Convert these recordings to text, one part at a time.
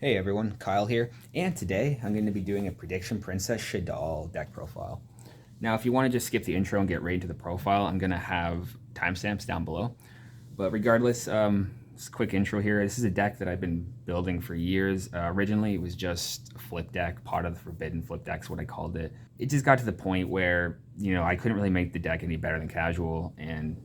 Hey everyone, Kyle here, and today I'm going to be doing a Prediction Princess SHADDOLL deck profile. Now, if you want to just skip the intro and get right into the profile, I'm going to have timestamps down below. But regardless, just a quick intro here. This is a deck that I've been building for years. Originally, it was just a flip deck, Pot of the Forbidden flip deck's what I called it. It just got to the point where, I couldn't really make the deck any better than casual, and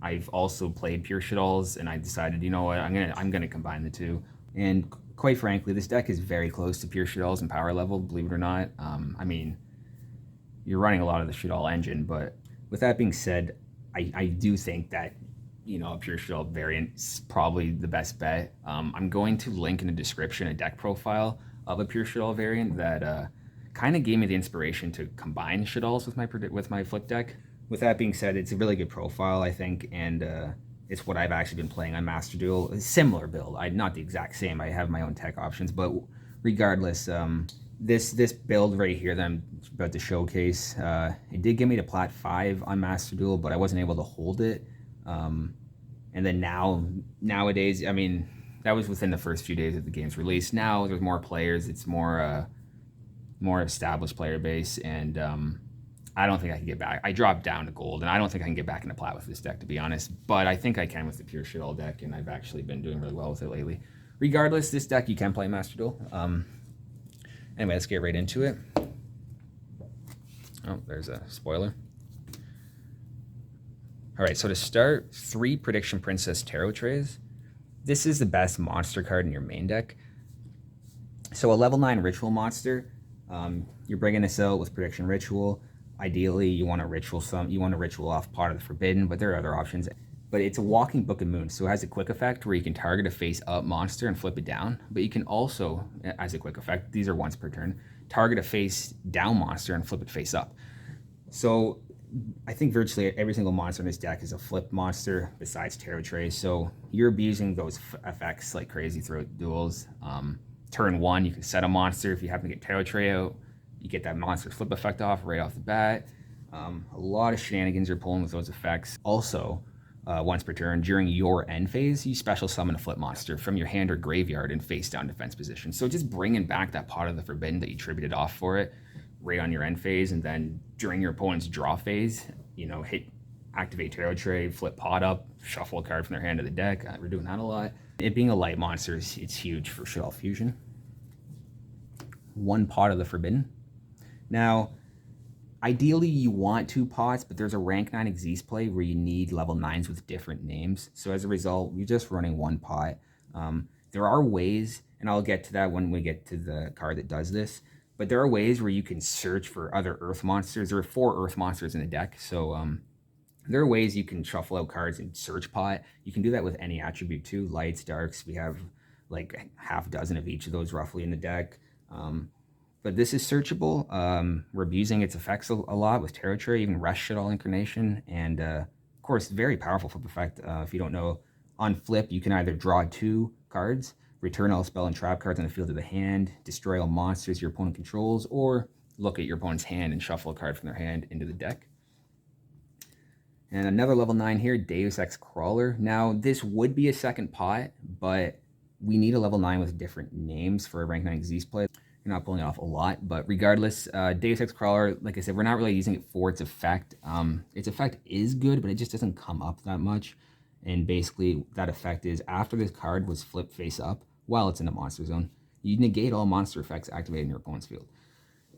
I've also played pure SHADDOLLS, and I decided, you know what, I'm gonna combine the two. And quite frankly, this deck is very close to pure SHADDOLLS in power level, believe it or not. I mean, you're running a lot of the SHADDOLL engine, but with that being said, I do think that, a pure SHADDOLL variant is probably the best bet. I'm going to link in the description a deck profile of a pure SHADDOLL variant that kind of gave me the inspiration to combine SHADDOLLS with my flip deck. With that being said, it's a really good profile, I think, and it's what I've actually been playing on Master Duel. A similar build, not the exact same. I have my own tech options, but regardless, this build right here that I'm about to showcase, it did give me to Plat 5 on Master Duel, but I wasn't able to hold it. And then nowadays, I mean, that was within the first few days of the game's release. Now there's more players. It's more established player base, and I don't think I can get back. I dropped down to gold, and I don't think I can get back into plat with this deck, to be honest. But I think I can with the pure SHADDOLL deck, and I've actually been doing really well with it lately. Regardless, this deck you can play Master Duel. Anyway, let's get right into it. Oh, there's a spoiler. All right, so to start, 3 Prediction Princess Tarot Trays. This is the best monster card in your main deck. So a level 9 Ritual monster. You're bringing this out with Prediction Ritual. Ideally, you want to ritual off Pot of the Forbidden, but there are other options. But it's a walking Book of Moons, so it has a quick effect where you can target a face-up monster and flip it down. But you can also, as a quick effect, these are once per turn, target a face-down monster and flip it face-up. So I think virtually every single monster in this deck is a flip monster besides Tarot Tray. So you're abusing those effects like crazy throughout duels. Turn 1, you can set a monster. If you happen to get Tarot Tray out, you get that monster flip effect off right off the bat. A lot of shenanigans you're pulling with those effects. Also, once per turn, during your end phase, you special summon a flip monster from your hand or graveyard in face down defense position. So just bringing back that Pot of the Forbidden that you tributed off for it right on your end phase, and then during your opponent's draw phase, activate Tarot Tray, flip Pot up, shuffle a card from their hand to the deck. We're doing that a lot. It being a light monster, it's huge for SHADDOLL Fusion. 1 Pot of the Forbidden. Now, ideally you want 2 pots, but there's a rank 9 Xyz play where you need level 9s with different names. So as a result, you're just running 1 pot. There are ways, and I'll get to that when we get to the card that does this, but there are ways where you can search for other earth monsters. There are 4 earth monsters in the deck, so there are ways you can shuffle out cards and search pot. You can do that with any attribute too, lights, darks. We have like half dozen of each of those roughly in the deck. But this is searchable. We're abusing its effects a lot with Tarot Tray, even Rest SHADDOLL Incarnation, and of course, very powerful flip effect. If you don't know, on flip, you can either draw 2 cards, return all spell and trap cards on the field of the hand, destroy all monsters your opponent controls, or look at your opponent's hand and shuffle a card from their hand into the deck. And another level 9 here, Deus Ex Crawler. Now, this would be a second pot, but we need a level 9 with different names for a rank 9 Xyz play. You're not pulling it off a lot, but regardless, Deus Ex Crawler, like I said, we're not really using it for its effect. Its effect is good, but it just doesn't come up that much. And basically, that effect is after this card was flipped face up while it's in the monster zone, you negate all monster effects activated in your opponent's field.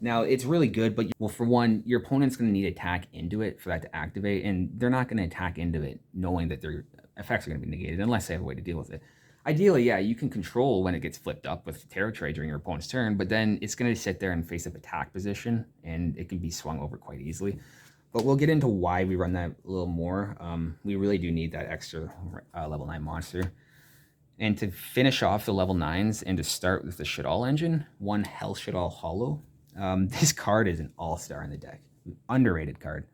Now, it's really good, but well, for one, your opponent's going to need to attack into it for that to activate, and they're not going to attack into it knowing that their effects are going to be negated unless they have a way to deal with it. Ideally, yeah, you can control when it gets flipped up with Tarot Tray during your opponent's turn, but then it's going to sit there and face up attack position, and it can be swung over quite easily. But we'll get into why we run that a little more. We really do need that extra level 9 monster. And to finish off the level 9s and to start with the SHADDOLL engine, 1 Hell SHADDOLL Hollow. This card is an all-star in the deck. Underrated card.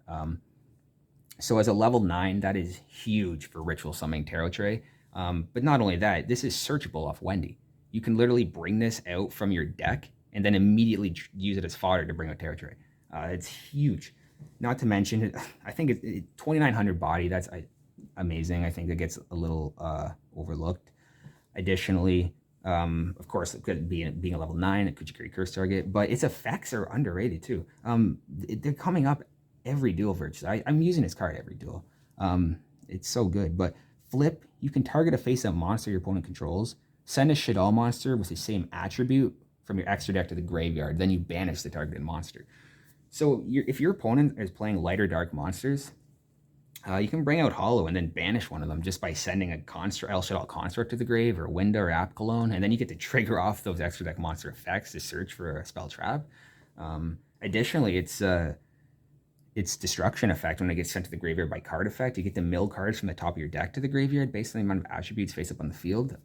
So as a level 9, that is huge for ritual summoning Tarot Tray. But not only that, this is searchable off Wendy. You can literally bring this out from your deck and then immediately use it as fodder to bring out Tarot Tray. It's huge. Not to mention, I think it's 2,900 body. That's amazing. I think that gets a little overlooked. Additionally, Of course, it could be being a level 9, it could carry curse target, but its effects are underrated too. They're coming up every duel virtually. I'm using this card every duel. It's so good. But flip, you can target a face-up monster your opponent controls, send a Shaddol monster with the same attribute from your extra deck to the graveyard, then you banish the targeted monster. So if your opponent is playing lighter dark monsters, you can bring out Hollow and then banish one of them just by sending a El Shaddol Construct to the grave, or Winda or App Cologne, and then you get to trigger off those extra deck monster effects to search for a spell trap. Additionally, its destruction effect, when it gets sent to the graveyard by card effect, you get to mill cards from the top of your deck to the graveyard based on the amount of attributes face up on the field.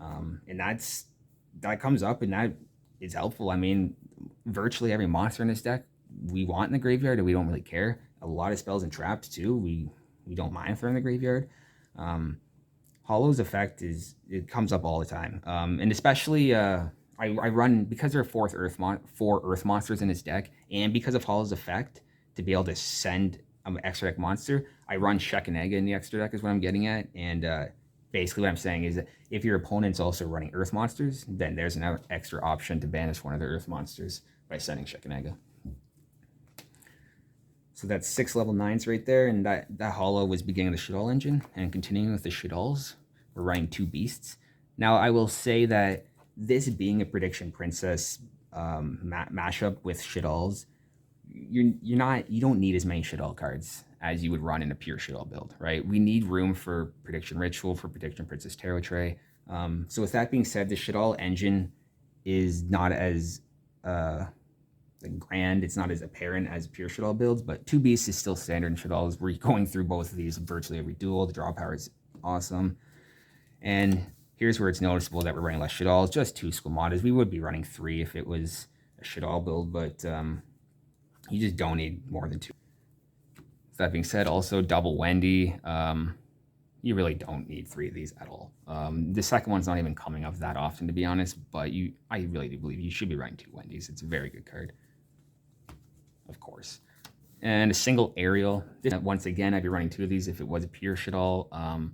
And that comes up, and that is helpful. I mean, virtually every monster in this deck we want in the graveyard, and we don't really care. A lot of spells and traps too, we don't mind throwing in the graveyard. Hollow's effect it comes up all the time, and especially I run, because there are four Earth monsters in this deck, and because of Hollow's effect, to be able to send an extra deck monster, I run Shekinega in the extra deck is what I'm getting at. And basically what I'm saying is that if your opponent's also running Earth monsters, then there's an extra option to banish one of the Earth monsters by sending Shekinega. So that's 6 level 9s right there, and that Hollow was beginning the Shaddol engine, and continuing with the Shaddolls, we're running 2 beasts. Now I will say that this being a Prediction Princess mashup with Shaddolls, you don't need as many Shaddol cards as you would run in a pure Shaddol build, right? We need room for Prediction Ritual, for Prediction Princess Tarot Tray. So with that being said, the Shaddol engine is not as grand, it's not as apparent as pure Shaddol builds, but 2 beasts is still standard in Shaddolls. We're going through both of these virtually every duel. The draw power is awesome. And here's where it's noticeable that we're running less Shaddolls, just 2 Squamatas. We would be running 3 if it was a Shaddol build, but you just don't need more than 2. That being said, also double Wendy. You really don't need 3 of these at all. The second one's not even coming up that often, to be honest, but I really do believe you should be running 2 Wendy's. It's a very good card, of course. And a single Aerial. Once again, I'd be running 2 of these if it was a pure Shaddol.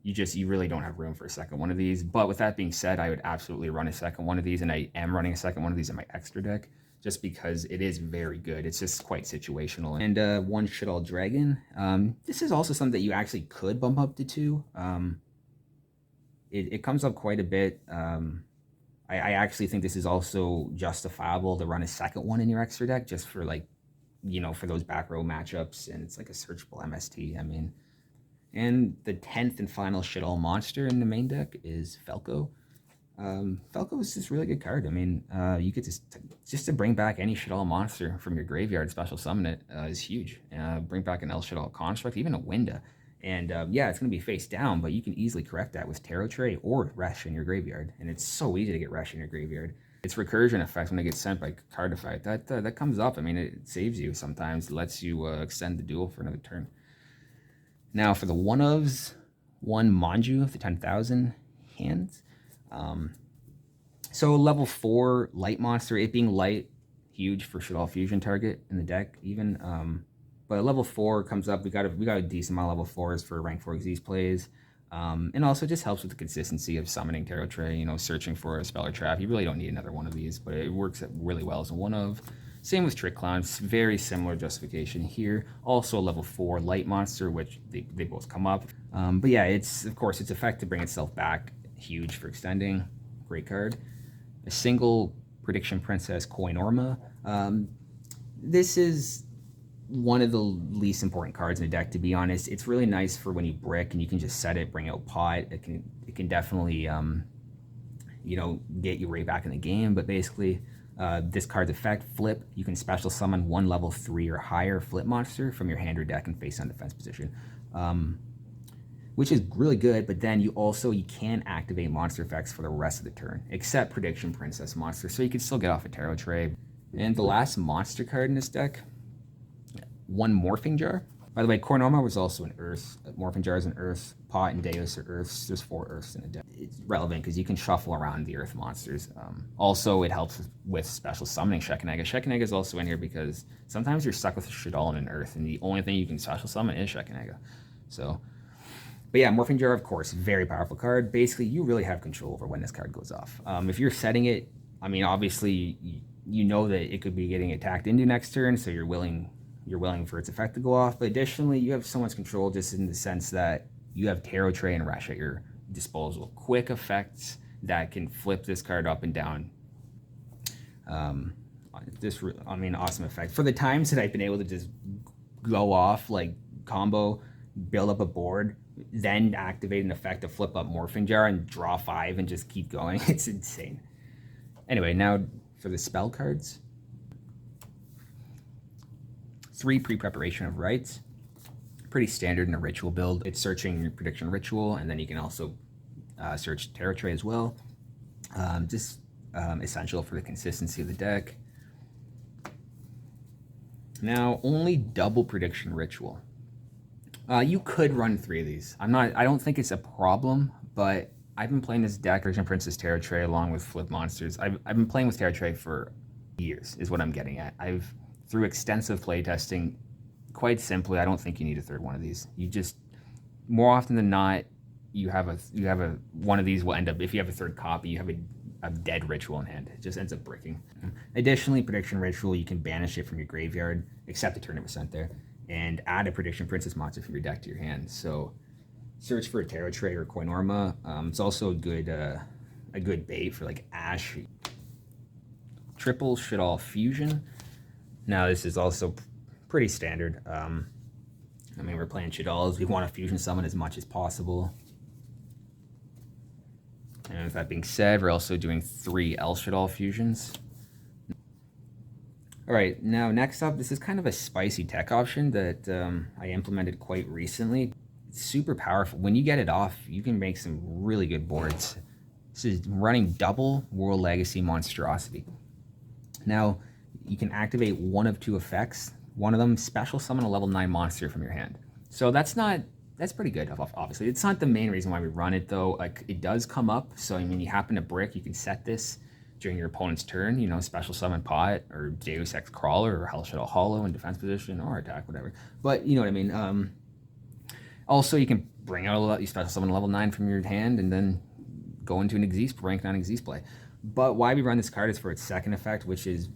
You really don't have room for a second one of these. But with that being said, I would absolutely run a second one of these, and I am running a second one of these in my extra deck, just because it is very good. It's just quite situational. And 1 Shaddol Dragon. This is also something that you actually could bump up to 2. It comes up quite a bit. I actually think this is also justifiable to run a second one in your extra deck, just for for those back row matchups, and it's like a searchable MST. I mean, and the 10th and final Shaddol monster in the main deck is Falco. Falco is just a really good card. I mean, you get just to bring back any Shaddol monster from your graveyard, special summon it, is huge. Bring back an El Shaddol Construct, even a Winda. And yeah, it's going to be face down, but you can easily correct that with Tarot Tray or Resh in your graveyard. And it's so easy to get Resh in your graveyard. Its recursion effect when it gets sent by card effect, that comes up. I mean, it saves you sometimes. It lets you extend the duel for another turn. Now for the one-ofs, 1 Manju of the 10,000 hands. So level 4 light monster, it being light, huge for Shaddol fusion target in the deck even. But level 4 comes up. We got a decent amount of level 4s for rank 4 Xyz plays. And also just helps with the consistency of summoning Tarot Tray, searching for a spell or trap. You really don't need another one of these, but it works really well as a one-of. Same with Trick Clown, it's very similar justification here. Also a level 4 light monster, which they both come up. But yeah, it's effect to bring itself back, huge for extending. Great card. A single Prediction Princess Koinorma. This is one of the least important cards in the deck, to be honest. It's really nice for when you brick and you can just set it, bring out pot. It can definitely get you right back in the game. But basically, this card's effect, flip, you can special summon 1 level 3 or higher flip monster from your hand or deck and face on defense position, which is really good. But then you can activate monster effects for the rest of the turn, except Prediction Princess monster, so you can still get off a Tarot Tray. And the last monster card in this deck, 1 Morphing Jar. By the way, Koinorma was also an Earth. Morphing Jar is an Earth. Pot and Deus are Earths. There's 4 Earths in the deck. It's relevant because you can shuffle around the Earth monsters. Also, it helps with special summoning Shekinega. Shekinega is also in here because sometimes you're stuck with a Shaddol and an Earth, and the only thing you can special summon is Shekinega. So But yeah, Morphing Jar, of course, very powerful card. Basically, you really have control over when this card goes off. If you're setting it, I mean, obviously, you know that it could be getting attacked into next turn, so you're willing for its effect to go off. But additionally, you have so much control just in the sense that you have Tarot Tray and Resh at your disposal. Quick effects that can flip this card up and down. Awesome effect. For the times that I've been able to just go off, like combo, build up a board, then activate an effect to flip up Morphing Jar and draw 5 and just keep going. It's insane. Anyway, now for the spell cards. 3 pre-preparation of rites. Pretty standard in a ritual build. It's searching your prediction ritual, and then you can also search Tarot Tray as well. Essential for the consistency of the deck. Now, only double prediction ritual. You could run 3 of these. I don't think it's a problem, but I've been playing this deck, Prediction Princess Tarot Tray, along with Flip Monsters. I've been playing with Tarot Tray for years, is what I'm getting at. Through extensive playtesting, quite simply, I don't think you need a third one of these. You just, more often than not, you have a one of these will end up, if you have a third copy, you have a dead ritual in hand. It just ends up breaking. Additionally, Prediction Ritual, you can banish it from your graveyard, except the turn it was sent there, and add a Prediction Princess monster from your deck to your hand. So search for a Tarot Tray or Koinorma. It's also a good bait for like Ash. Triple Shaddoll Fusion. Now this is also pretty standard. We're playing Shaddolls. We want to fusion summon as much as possible. And with that being said, we're also doing 3 El Shaddoll fusions. All right, now next up, this is kind of a spicy tech option that I implemented quite recently. It's super powerful. When you get it off, you can make some really good boards. This is running double World Legacy Monstrosity. Now, you can activate one of 2 effects. One of them, special summon a level 9 monster from your hand. So that's pretty good, obviously. It's not the main reason why we run it, though. Like, it does come up, so I mean, you happen to brick, you can set this during your opponent's turn, you know, special summon Pot, or Deus Ex Crawler, or Hell Shaddoll Hollow in defense position, or attack, whatever. But, you know what I mean. Also, you can bring out you special summon a level 9 from your hand, and then go into an rank 9 Exist play. But why we run this card is for its second effect, which is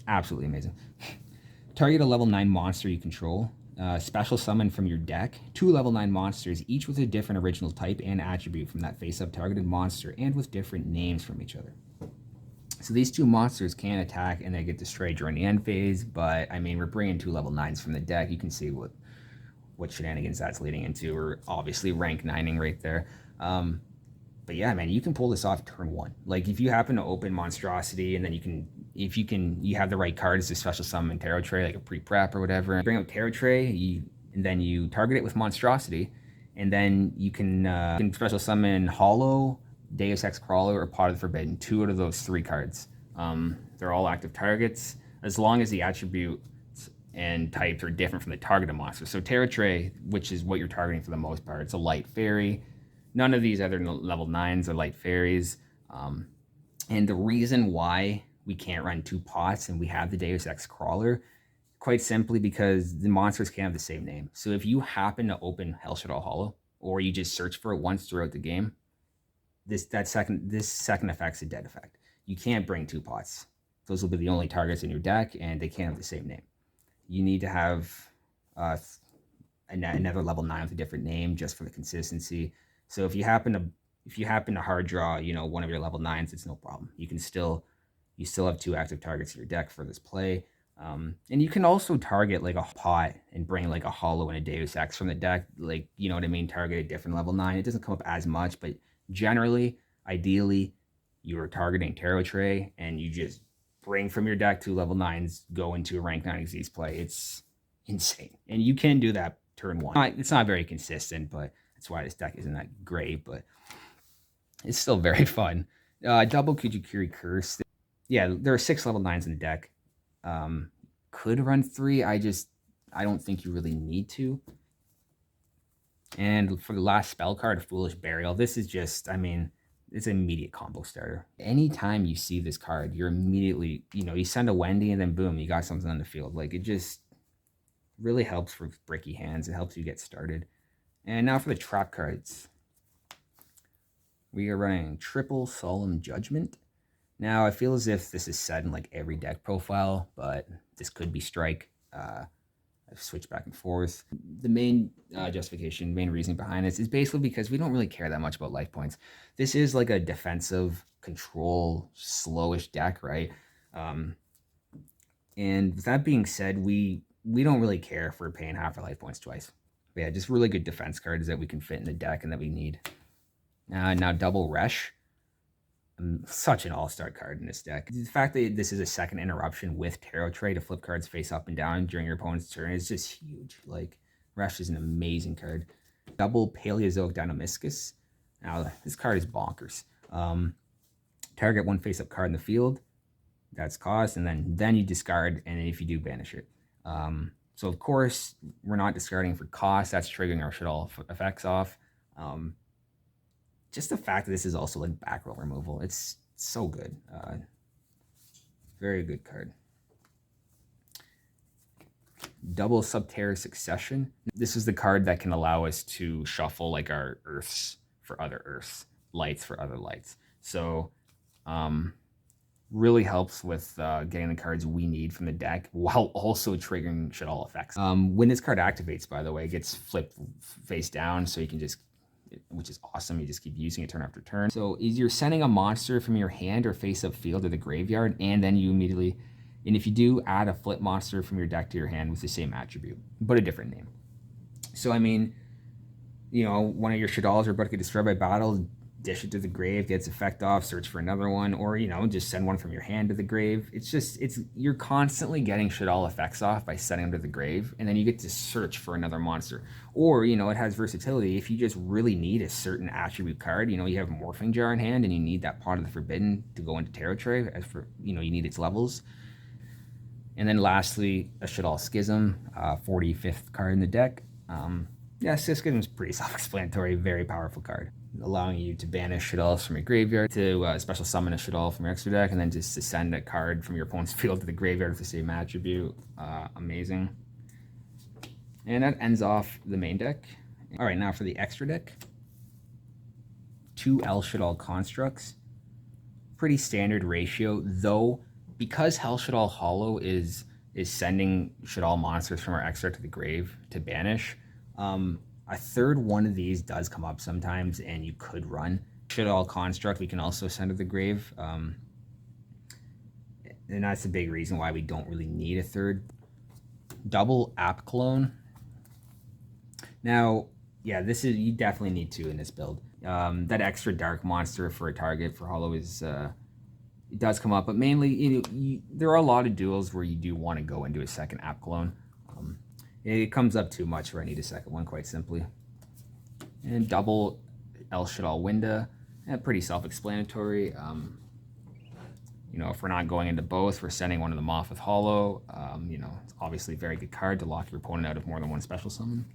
absolutely amazing. Target a level 9 monster you control. Special summon from your deck 2 level 9 monsters, each with a different original type and attribute from that face-up targeted monster, and with different names from each other. So these 2 monsters can attack and they get destroyed during the end phase, but I mean, we're bringing 2 level 9s from the deck. You can see what shenanigans that's leading into. We're obviously rank 9ing right there. But yeah, man, you can pull this off turn 1. Like, if you happen to open Monstrosity, and then you have the right cards to special summon Tarot Tray, like a pre-prep or whatever, and bring out Tarot Tray, and then you target it with Monstrosity, and then you can special summon Hollow, Deus Ex Crawler, or Pot of the Forbidden. 2 out of those 3 cards. They're all active targets, as long as the attributes and types are different from the targeted monster. So Tarot Tray, which is what you're targeting for the most part, it's a light fairy. None of these other level 9s are light fairies. And the reason why we can't run 2 pots and we have the Deus Ex Crawler, quite simply because the monsters can't have the same name. So if you happen to open Hell Shaddoll Hollow, or you just search for it once throughout the game, this second effect's a dead effect. You can't bring 2 pots. Those will be the only targets in your deck, and they can't have the same name. You need to have another level 9 with a different name just for the consistency. So if you happen to hard draw, you know, one of your level 9s, it's no problem. You still have 2 active targets in your deck for this play. And you can also target like a pot and bring like a Hollow and a Deus Ex from the deck. Like, you know what I mean? Target a different level 9. It doesn't come up as much, but generally, ideally, you are targeting Tarot Tray and you just bring from your deck 2 level 9s, go into a rank 9 Exist play. It's insane. And you can do that turn 1. It's not very consistent, but that's why this deck isn't that great, but it's still very fun. Double Kujikiri Curse. Yeah, there are 6 level 9s in the deck. Could run 3. I don't think you really need to. And for the last spell card, Foolish Burial, this is just, I mean, it's an immediate combo starter. Anytime you see this card, you're immediately, you know, you send a Wendy and then boom, you got something on the field. Like, it just really helps for bricky hands. It helps you get started. And now for the trap cards. We are running triple Solemn Judgment. Now, I feel as if this is said in like every deck profile, but this could be strike. I've switched back and forth. The main justification, main reason behind this is basically because we don't really care that much about life points. This is like a defensive, control, slowish deck, right? And with that being said, we don't really care if we're paying half our life points twice. But yeah, just really good defense cards that we can fit in the deck and that we need. Now double Resh. Such an all-star card in this deck. The fact that this is a second interruption with Tarot Tray to flip cards face up and down during your opponent's turn is just huge. Like, Resh is an amazing card. Double Paleozoic Deinamiscus. Now, this card is bonkers. Target one face-up card in the field. That's cost, and then you discard, and if you do, banish it. So, of course, we're not discarding for cost. That's triggering our SHADDOLL effects off. Just the fact that this is also like back row removal, it's so good. Very good card. Double Subterra Succession. This is the card that can allow us to shuffle like our earths for other earths, lights for other lights. So really helps with getting the cards we need from the deck while also triggering SHADDOLL effects. When this card activates, by the way, it gets flipped face down, so you can just, which is awesome. You just keep using it turn after turn. So you're sending a monster from your hand or face-up field to the graveyard, and then you immediately, and if you do, add a flip monster from your deck to your hand with the same attribute, but a different name. So, I mean, you know, one of your SHADDOLLs are about to get destroyed by battle, dish it to the grave, gets effect off, search for another one, or, you know, just send one from your hand to the grave. It's just, you're constantly getting SHADDOLL effects off by sending them to the grave, and then you get to search for another monster. Or, you know, it has versatility. If you just really need a certain attribute card, you know, you have Morphing Jar in hand and you need that Pot of the Forbidden to go into Tarot Tray, as for, you know, you need its levels. And then lastly, a SHADDOLL Schism, 45th card in the deck. Yeah, Schism is pretty self-explanatory, very powerful card, allowing you to banish SHADDOLLs from your graveyard, to special summon a SHADDOLL from your extra deck, and then just to send a card from your opponent's field to the graveyard with the same attribute. Amazing. And that ends off the main deck. All right, now for the extra deck. 2 El SHADDOLL constructs. Pretty standard ratio, though, because Hell SHADDOLL Hollow is sending SHADDOLL monsters from our extra to the grave to banish. A third one of these does come up sometimes, and you could run SHADDOLL Construct. We can also send to the grave. And that's a big reason why we don't really need a third. Double App Clone. Now, yeah, this is, you definitely need 2 in this build. That extra dark monster for a target for Hollow is, it does come up, but mainly, you know, there are a lot of duels where you do want to go into a second App Clone. It comes up too much where I need a second one, quite simply. And double El SHADDOLL Winda, pretty self-explanatory. You know, if we're not going into both, we're sending one of them off with Hollow. You know, it's obviously a very good card to lock your opponent out of more than one special summon.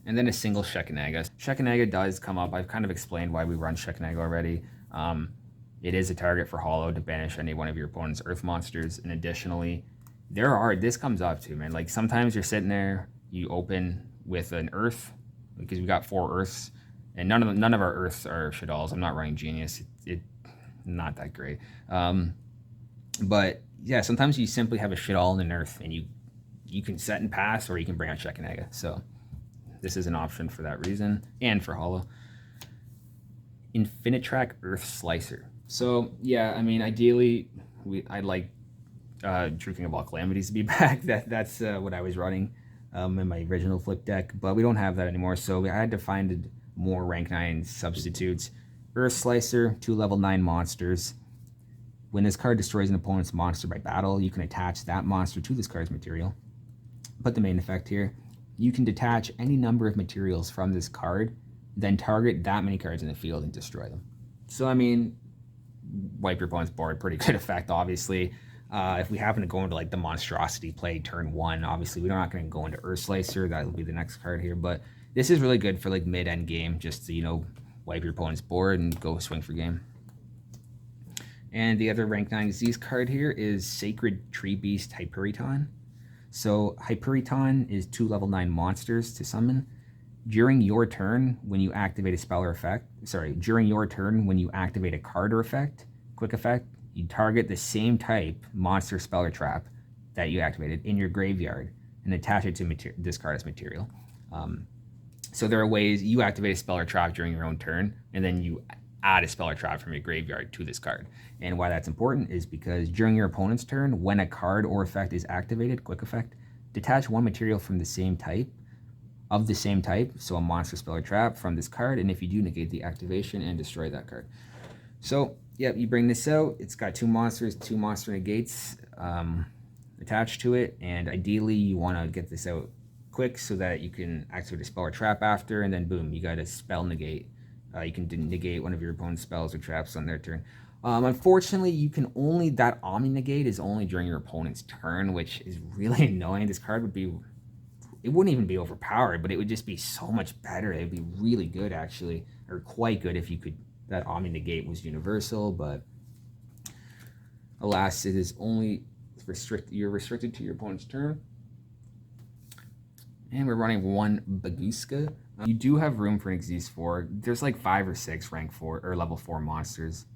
And then a single Shekinega. Shekinega does come up. I've kind of explained why we run Shekinega already. It is a target for Hollow to banish any one of your opponent's earth monsters. And additionally, this comes up too, man. Like, sometimes you're sitting there, you open with an earth, because we got 4 earths, and none of our earths are SHADDOLLs. I'm not running Genius. It not that great. But yeah, sometimes you simply have a SHADDOLL and an earth, and you can set and pass, or you can bring out Shekinega. So this is an option for that reason, and for Hollow. Infinitrack Earth Slicer. So yeah, I mean, ideally, I'd like Drooping of All Calamities to be back. That's what I was running in my original flip deck, but we don't have that anymore, so I had to find more rank 9 substitutes. Earth Slicer, 2 level 9 monsters. When this card destroys an opponent's monster by battle, you can attach that monster to this card's material. But the main effect here, you can detach any number of materials from this card, then target that many cards in the field and destroy them. So, I mean, wipe your opponent's board, pretty good effect, obviously. If we happen to go into like the monstrosity play turn 1, obviously we're not going to go into Earth Slicer. That will be the next card here, but this is really good for like mid-end game, just to, you know, wipe your opponent's board and go swing for game. And the other rank 9 disease card here is Sacred Tree Beast Hyperiton. So Hyperiton is 2 level 9 monsters to summon. During your turn, when you activate a spell or effect, during your turn, when you activate a card or effect, quick effect, you target the same type monster, spell, or trap that you activated in your graveyard and attach it to this card as material. So there are ways you activate a spell or trap during your own turn, and then you add a spell or trap from your graveyard to this card. And why that's important is because during your opponent's turn, when a card or effect is activated, quick effect, detach one material from the same type, so a monster, spell, or trap from this card, and if you do, negate the activation and destroy that card. So, yep, you bring this out. It's got 2 monsters, 2 monster negates attached to it, and ideally you want to get this out quick so that you can activate a spell or trap after, and then boom, you got a spell negate. You can negate one of your opponent's spells or traps on their turn. Unfortunately, you can only, that Omni negate is only during your opponent's turn, which is really annoying. This card would be, it wouldn't even be overpowered, but it would just be so much better. It'd be really good, actually, or quite good if you could, that Omni negate was universal, but alas, it is only you're restricted to your opponent's turn. And we're running 1 Baguska. You do have room for an Xyz 4. There's like 5 or 6 rank 4 or level 4 monsters.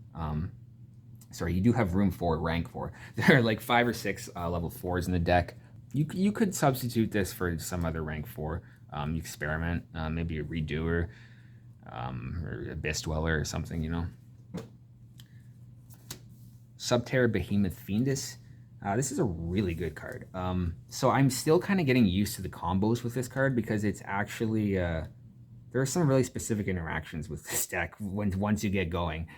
You do have room for rank 4. There are like 5 or 6 level 4s in the deck. You could substitute this for some other rank 4. You experiment, maybe a Redoer, or Abyss Dweller or something, you know. Subterra Behemoth Fiendus. This is a really good card. So I'm still kind of getting used to the combos with this card because it's actually, there are some really specific interactions with this deck once you get going.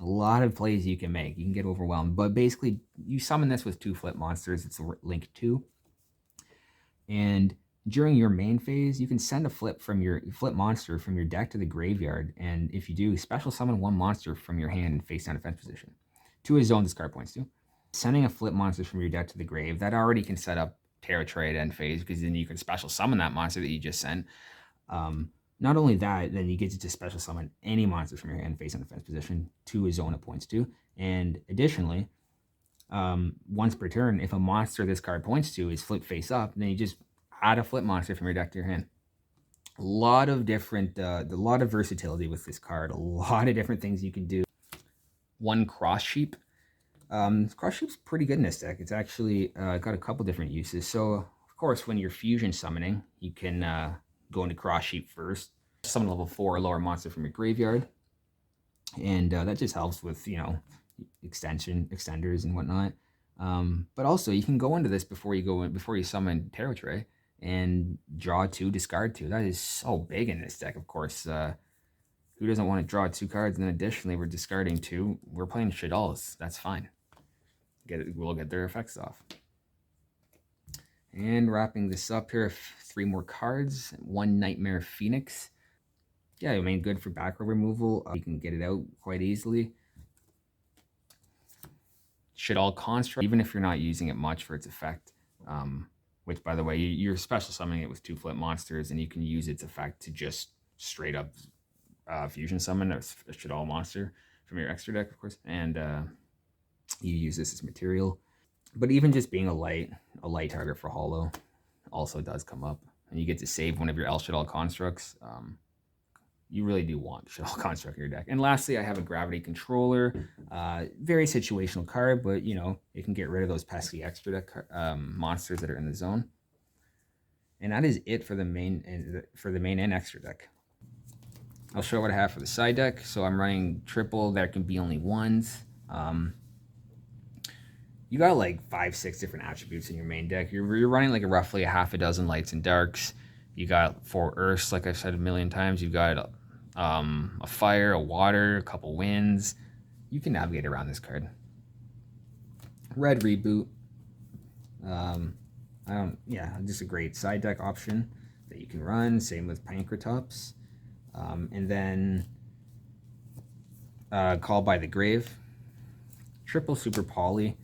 A lot of plays you can make. You can get overwhelmed. But basically, you summon this with 2 flip monsters. It's Link 2. And during your main phase, you can send a flip monster from your deck to the graveyard. And if you do, special summon 1 monster from your hand in face down defense position to a zone this card points to. Sending a flip monster from your deck to the grave, that already can set up territory at end phase, because then you can special summon that monster that you just sent. Not only that, then you get to just special summon any monster from your hand face on defense position to a zone it points to. And additionally, once per turn, if a monster this card points to is flip face up, then you just add a flip monster from your deck to your hand. A lot of versatility with this card. A lot of different things you can do. 1 Cross Sheep. Cross Sheep's pretty good in this deck. It's actually got a couple different uses. So, of course, when you're fusion summoning, you can go into Cross Sheep first, summon level 4 or lower monster from your graveyard, and that just helps with, you know, extenders and whatnot. But also, you can go into this before you summon Tarot Tray and draw 2, discard 2. That is so big in this deck, of course. Who doesn't want to draw 2 cards? And then additionally, we're discarding 2. We're playing SHADDOLLS. That's fine. We'll get their effects off. And wrapping this up here, 3 more cards. 1 Nightmare Phoenix. Yeah, I mean, good for back row removal. You can get it out quite easily. Shaddoll Construct, even if you're not using it much for its effect. Which, by the way, you're special summoning it with 2 flip monsters, and you can use its effect to just straight up fusion summon a Shaddoll monster from your extra deck, of course. And you use this as material. But even just being a light target for Hollow also does come up. And you get to save one of your Shaddoll constructs. You really do want Shaddoll construct in your deck. And lastly, I have a Gravity Controller. Very situational card, but you know, it can get rid of those pesky extra deck monsters that are in the zone. And that is it for the main and extra deck. I'll show what I have for the side deck. So I'm running triple. There can be only 1s. You got like 5-6 different attributes in your main deck. You're running like roughly a half a dozen lights and darks. You got 4 earths, like I've said a million times. You've got a fire, a water, a couple winds. You can navigate around this card. Red Reboot. Just a great side deck option that you can run. Same with Pankratops. And then Call by the Grave. Triple Super Poly.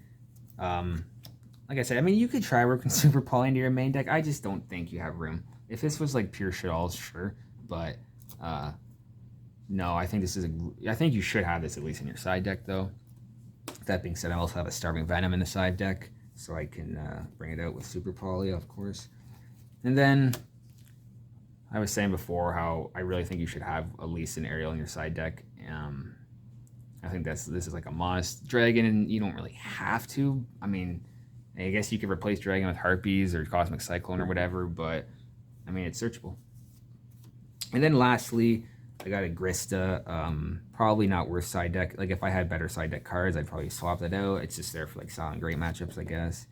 Like I said, I mean, you could try working Super Poly into your main deck. I just don't think you have room. If this was like pure SHADDOLLS, sure, but no, I think I think you should have this at least in your side deck, though. That being said, I also have a Starving Venom in the side deck. so I can bring it out with Super Poly, of course. And then I was saying before how I really think you should have at least an aerial in your side deck. I think this is like a must. Dragon, and you don't really have to. I mean, I guess you could replace Dragon with Harpies or Cosmic Cyclone or whatever, but I mean, it's searchable. And then lastly, I got a Grista. Probably not worth side deck. Like if I had better side deck cards, I'd probably swap that out. It's just there for like silent great matchups, I guess.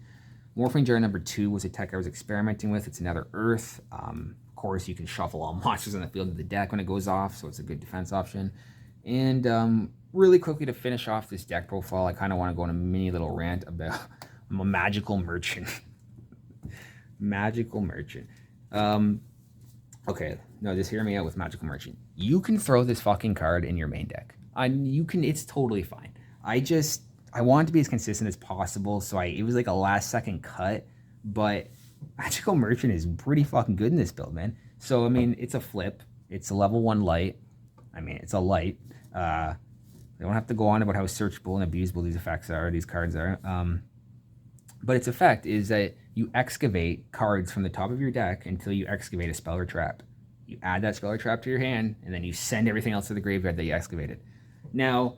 Morphing Jar number 2 was a tech I was experimenting with. It's another Earth. Of course, you can shuffle all monsters in the field of the deck when it goes off, so it's a good defense option. And really quickly to finish off this deck profile, I kind of want to go on a mini little rant about I'm a Magical Merchant. Magical Merchant. Okay, no, just hear me out with Magical Merchant. You can throw this fucking card in your main deck. You can, it's totally fine. I want to be as consistent as possible, so it was like a last second cut, but Magical Merchant is pretty fucking good in this build, man. So, I mean, it's a flip. It's a level 1 light. I mean, it's a light. I don't have to go on about how searchable and abusable these effects are, these cards are. But its effect is that you excavate cards from the top of your deck until you excavate a spell or trap. You add that spell or trap to your hand, and then you send everything else to the graveyard that you excavated. Now,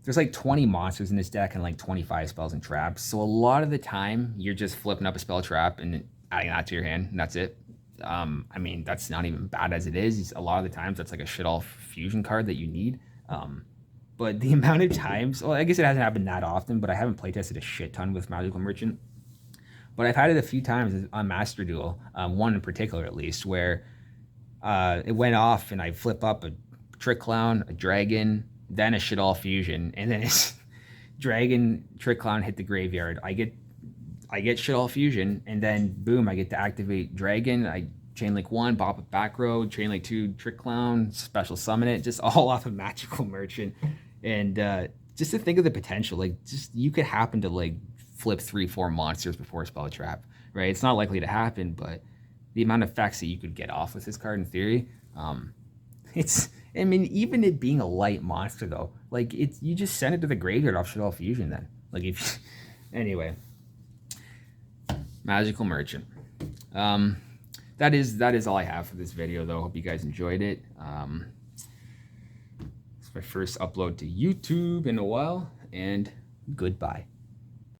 there's like 20 monsters in this deck and like 25 spells and traps. So a lot of the time, you're just flipping up a spell trap and adding that to your hand, and that's it. I mean, that's not even bad as it is. A lot of the times, that's like a shit-all fusion card that you need. But the amount of times, well, I guess it hasn't happened that often, but I haven't playtested a shit ton with Magical Merchant. But I've had it a few times on Master Duel, one in particular at least, where it went off and I flip up a Trick Clown, a Dragon, then a shit-all fusion, and then it's Dragon, Trick Clown hit the graveyard. I get shit-all fusion, and then boom, I get to activate Dragon. I Chainlink 1, bop with back row, Chainlink 2, Trick Clown, special summon it, just all off of Magical Merchant. And just to think of the potential, like just you could happen to like flip 3-4 monsters before spell trap, right? It's not likely to happen, but the amount of effects that you could get off with this card in theory, I mean, even it being a light monster though, like you just send it to the graveyard off shit-all fusion then. Like if anyway, Magical Merchant. That is all I have for this video though. Hope you guys enjoyed it. It's my first upload to YouTube in a while, and goodbye.